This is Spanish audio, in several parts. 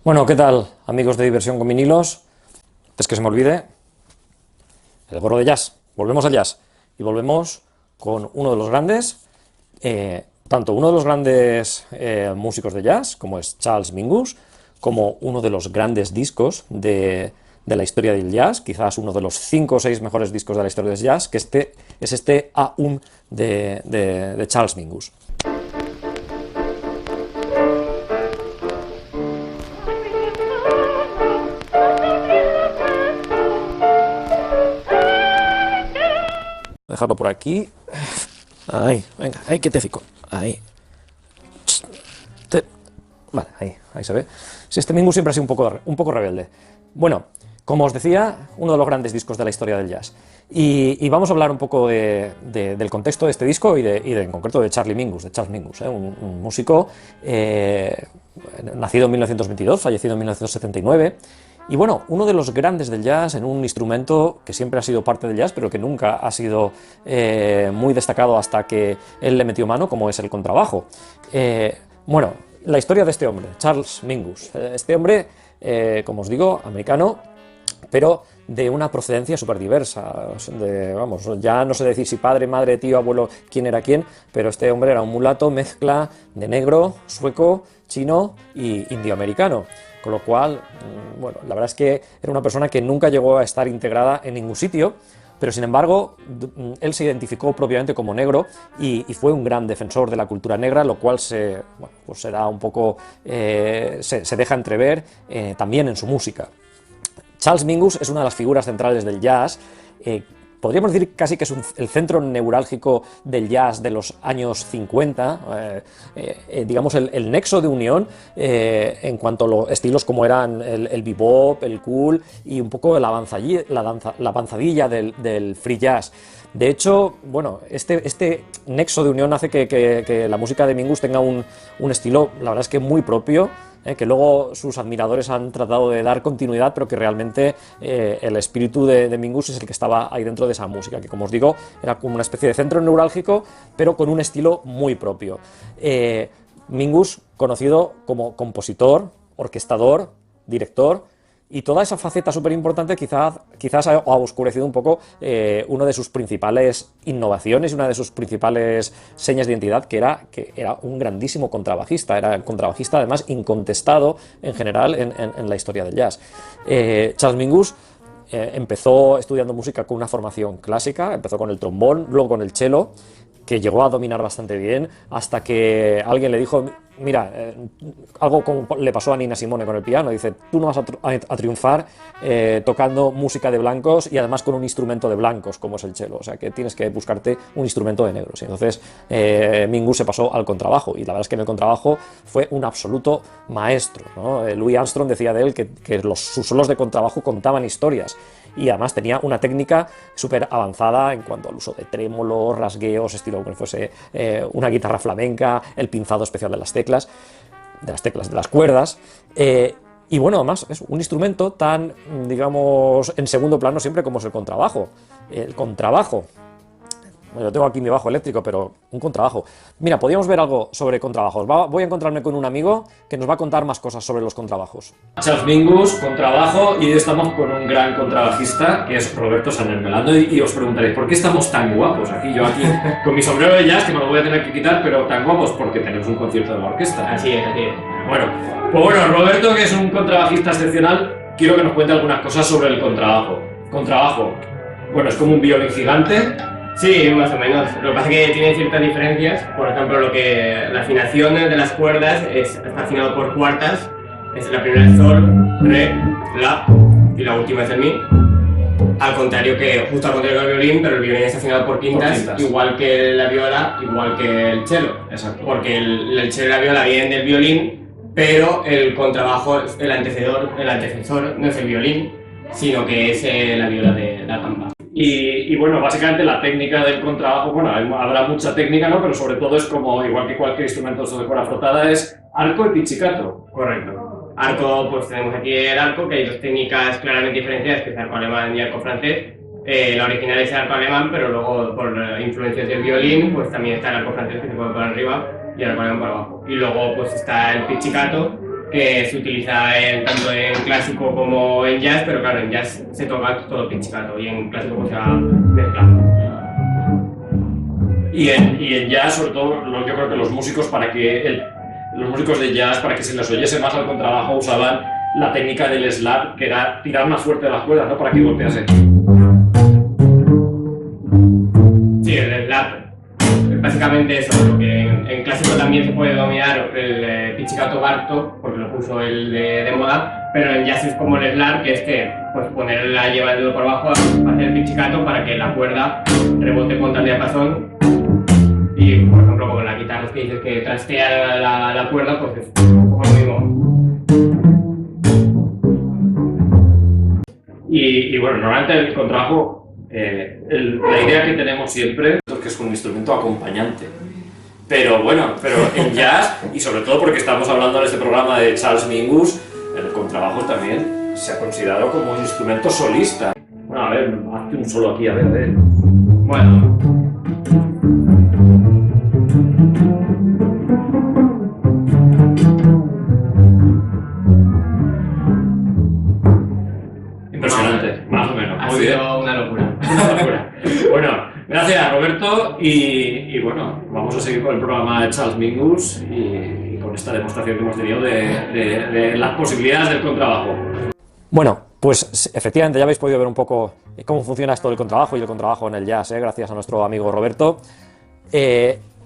Bueno, ¿qué tal, amigos de Diversión con Vinilos? Antes que se me olvide, el gorro de jazz. Volvemos al jazz. Y volvemos con uno de los grandes, tanto uno de los grandes músicos de jazz, como es Charles Mingus, como uno de los grandes discos de la historia del jazz, quizás uno de los 5 o 6 mejores discos de la historia del jazz, que es este A1 de Charles Mingus. Dejarlo por aquí. Ahí, venga, ahí, quietecico. Ahí. Te- Vale, ahí se ve. Sí, este Mingus siempre ha sido un poco rebelde. Bueno, como os decía, uno de los grandes discos de la historia del jazz. Y vamos a hablar un poco del contexto de este disco en concreto de Charlie Mingus, de Charles Mingus, un músico nacido en 1922, fallecido en 1979. Y bueno, uno de los grandes del jazz en un instrumento que siempre ha sido parte del jazz, pero que nunca ha sido muy destacado hasta que él le metió mano, como es el contrabajo. Bueno, la historia de este hombre, Charles Mingus. Este hombre, como os digo, americano, pero de una procedencia súper diversa. Vamos, ya no sé decir si padre, madre, tío, abuelo, quién era quién, pero este hombre era un mulato, mezcla de negro, sueco, chino y indioamericano. Con lo cual, bueno, la verdad es que era una persona que nunca llegó a estar integrada en ningún sitio, pero sin embargo, él se identificó propiamente como negro y fue un gran defensor de la cultura negra, lo cual bueno, pues se da un poco, se deja entrever también en su música. Charles Mingus es una de las figuras centrales del jazz. Podríamos decir casi que es el centro neurálgico del jazz de los años 50, digamos el nexo de unión en cuanto a los estilos como eran el bebop, el cool y un poco la avanzadilla del free jazz. De hecho, bueno, este nexo de unión hace que la música de Mingus tenga un estilo, la verdad es que muy propio, que luego sus admiradores han tratado de dar continuidad, pero que realmente el espíritu de Mingus es el que estaba ahí dentro de esa música, que como os digo, era como una especie de centro neurálgico, pero con un estilo muy propio. Mingus, conocido como compositor, orquestador, director, y toda esa faceta súper importante quizás ha oscurecido un poco una de sus principales innovaciones y una de sus principales señas de identidad, que era un grandísimo contrabajista. Era el contrabajista, además, incontestado en general en la historia del jazz. Charles Mingus empezó estudiando música con una formación clásica, empezó con el trombón, luego con el cello, que llegó a dominar bastante bien, hasta que alguien le dijo, mira, algo como le pasó a Nina Simone con el piano, dice, tú no vas a triunfar tocando música de blancos y además con un instrumento de blancos, como es el cello, o sea que tienes que buscarte un instrumento de negros. Y entonces Mingus se pasó al contrabajo, y la verdad es que en el contrabajo fue un absoluto maestro, ¿no? Louis Armstrong decía de él que sus solos de contrabajo contaban historias, y además tenía una técnica súper avanzada en cuanto al uso de trémolos, rasgueos, estilo que fuese una guitarra flamenca, el pinzado especial de de las cuerdas. Y bueno, además es un instrumento tan, digamos, en segundo plano siempre como es el contrabajo. El contrabajo, yo tengo aquí mi bajo eléctrico, pero un contrabajo. Mira, podríamos ver algo sobre contrabajos. Voy a encontrarme con un amigo que nos va a contar más cosas sobre los contrabajos. Charles Mingus, contrabajo, y hoy estamos con un gran contrabajista que es Roberto Sánchez Melando, y os preguntaréis, ¿por qué estamos tan guapos? Yo aquí, con mi sombrero de jazz, que me lo voy a tener que quitar, pero tan guapos porque tenemos un concierto de la orquesta. Así es, así es. Bueno, pues bueno, Roberto, que es un contrabajista excepcional, quiero que nos cuente algunas cosas sobre el contrabajo. Contrabajo, bueno, es como un violín gigante. Sí, más o menos. Lo que pasa es que tiene ciertas diferencias. Por ejemplo, la afinación de las cuerdas está afinado por cuartas. La primera es sol, re, la y la última es el mi. Justo al contrario que el violín, pero el violín está afinado por quintas, igual que la viola, igual que el cello. Exacto. Porque el cello y la viola vienen del violín, pero el contrabajo, el antecesor no es el violín, sino que es la viola de la gamba. Y bueno, básicamente la técnica del contrabajo, bueno, habrá mucha técnica, ¿no? Pero sobre todo es como, igual que cualquier instrumento de cuerda frotada, es arco y pizzicato. Correcto. Arco, pues tenemos aquí el arco, que hay dos técnicas claramente diferenciadas, que es arco alemán y arco francés. La original es el arco alemán, pero luego por influencias del violín, pues también está el arco francés, que se pone por arriba, y el arco alemán por abajo. Y luego pues está el pizzicato, que se utiliza tanto en clásico como en jazz, pero claro, en jazz se toca todo pizzicato y en clásico pues se va mezclando. Y en jazz, sobre todo, yo creo que los músicos, los músicos de jazz, para que se les oyese más al contrabajo, usaban la técnica del slap, que era tirar más fuerte de las cuerdas, ¿no? Para que golpease. Sí, el slap. Básicamente eso, porque en clásico también se puede dominar el pizzicato barto, porque lo puso el de moda, pero en jazz es como el slap, que es que pues poner la lleva el dedo por abajo, hacer el pizzicato para que la cuerda rebote contra el diapasón. Y por ejemplo, como en la guitarra que dices que trastea la cuerda, pues es un poco lo mismo. Y bueno, normalmente el contrabajo, la idea que tenemos siempre es que es un instrumento acompañante. Pero bueno, en jazz, y sobre todo porque estamos hablando en este programa de Charles Mingus, el contrabajo también se ha considerado como un instrumento solista. Bueno, a ver, hazte un solo aquí, a ver. Bueno. Impresionante, más o menos. Ha sido una locura. Una locura. Bueno, gracias Roberto y bueno, vamos a seguir con el programa de Charles Mingus y con esta demostración que hemos tenido de las posibilidades del contrabajo. Bueno, pues efectivamente ya habéis podido ver un poco cómo funciona esto del contrabajo y el contrabajo en el jazz, gracias a nuestro amigo Roberto.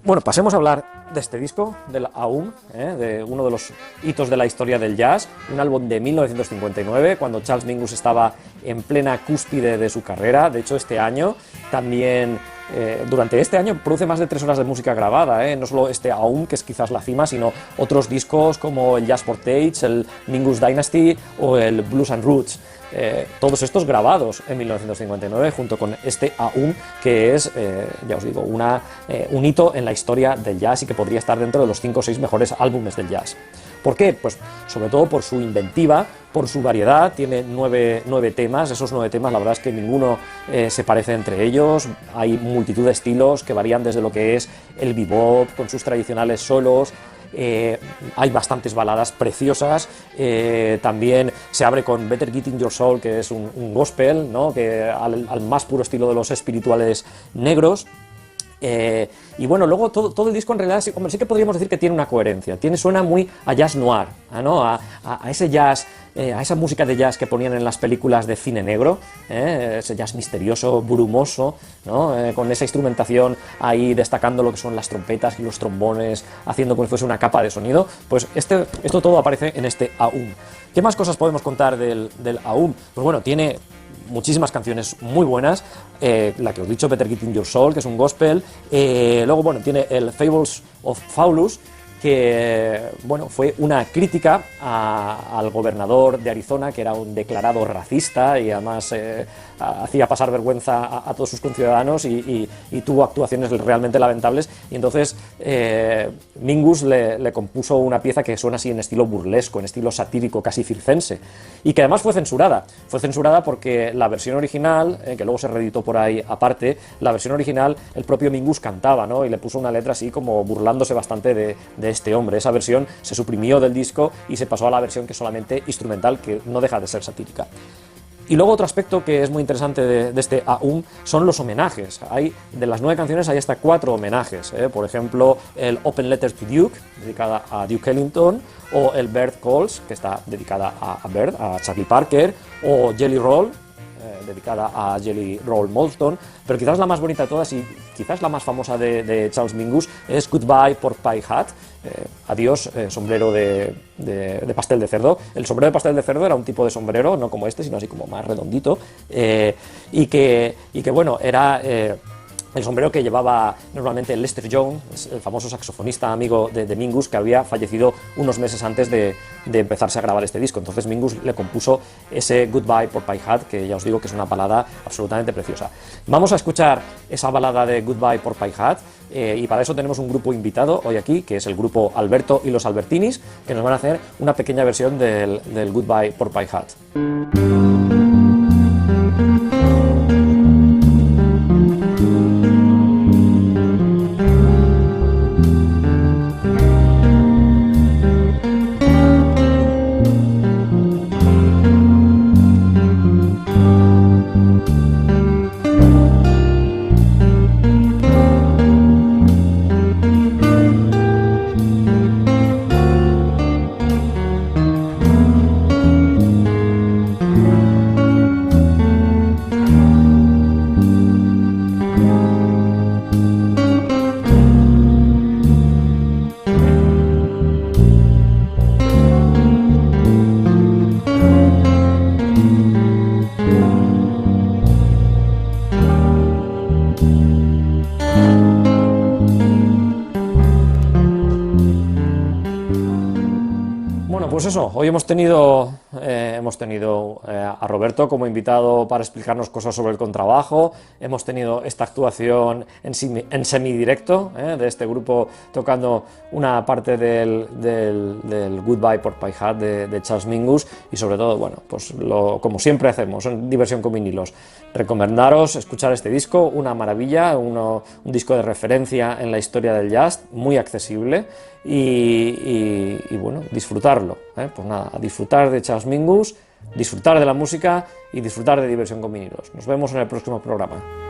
Bueno, pasemos a hablar de este disco, del Aum, de uno de los hitos de la historia del jazz, un álbum de 1959, cuando Charles Mingus estaba en plena cúspide de su carrera. De hecho, este año también, durante este año, produce más de 3 horas de música grabada, no solo este Aum, que es quizás la cima, sino otros discos como el Jazz Portage, el Mingus Dynasty o el Blues and Roots. Todos estos grabados en 1959 junto con este Aum, que es, ya os digo, un hito en la historia del jazz y que podría estar dentro de los 5 o 6 mejores álbumes del jazz. ¿Por qué? Pues sobre todo por su inventiva, por su variedad. Tiene 9 temas. Esos 9 temas, la verdad es que ninguno se parece entre ellos. Hay multitud de estilos que varían desde lo que es el bebop con sus tradicionales solos. Hay bastantes baladas preciosas. También se abre con Better Get In Your Soul, que es un gospel, ¿no? Que al más puro estilo de los espirituales negros. Y bueno, luego todo el disco en realidad sí que podríamos decir que tiene una coherencia. Suena muy a jazz noir, ¿no? a ese jazz, a esa música de jazz que ponían en las películas de cine negro, ese jazz misterioso, brumoso, ¿no? Con esa instrumentación ahí destacando lo que son las trompetas y los trombones, haciendo como si fuese una capa de sonido. Pues esto todo aparece en este Aum. ¿Qué más cosas podemos contar del Aum? Pues bueno, tiene muchísimas canciones muy buenas, la que os he dicho, Better Get In Your Soul, que es un gospel. Luego, bueno, tiene el Fables of Faulus, que bueno, fue una crítica al gobernador de Arizona, que era un declarado racista y además hacía pasar vergüenza a todos sus conciudadanos y tuvo actuaciones realmente lamentables. Y entonces Mingus le compuso una pieza que suena así en estilo burlesco, en estilo satírico, casi circense, y que además fue censurada. Fue censurada porque la versión original, que luego se reeditó por ahí aparte, la versión original el propio Mingus cantaba, ¿no? Y le puso una letra así como burlándose bastante de este hombre. Esa versión se suprimió del disco y se pasó a la versión que es solamente instrumental, que no deja de ser satírica. Y luego otro aspecto que es muy interesante de este Aum son los homenajes. De las 9 canciones hay hasta 4 homenajes, por ejemplo el Open Letter to Duke, dedicada a Duke Ellington, o el Bird Calls, que está dedicada a Bird, a Charlie Parker, o Jelly Roll, dedicada a Jelly Roll Moulton, pero quizás la más bonita de todas y quizás la más famosa de Charles Mingus es Goodbye Pork Pie Hat, adiós sombrero de pastel de cerdo. El sombrero de pastel de cerdo era un tipo de sombrero, no como este, sino así como más redondito, y que bueno, era el sombrero que llevaba normalmente Lester Young, el famoso saxofonista amigo de Mingus, que había fallecido unos meses antes de empezarse a grabar este disco. Entonces Mingus le compuso ese Goodbye Pork Pie Hat, que ya os digo que es una balada absolutamente preciosa. Vamos a escuchar esa balada de Goodbye Pork Pie Hat, y para eso tenemos un grupo invitado hoy aquí, que es el grupo Alberto y los Albertinis, que nos van a hacer una pequeña versión del Goodbye Pork Pie Hat. pues eso, hoy hemos tenido a Roberto como invitado para explicarnos cosas sobre el contrabajo, hemos tenido esta actuación en semidirecto de este grupo tocando una parte del Goodbye Pork Pie Hat de Charles Mingus y sobre todo, bueno, pues como siempre hacemos en Diversión con Vinilos, recomendaros escuchar este disco, una maravilla, un disco de referencia en la historia del jazz, muy accesible y bueno, disfrutarlo, pues nada, a disfrutar de Charles Mingus, disfrutar de la música y disfrutar de Diversión con Vinilos. Nos vemos en el próximo programa.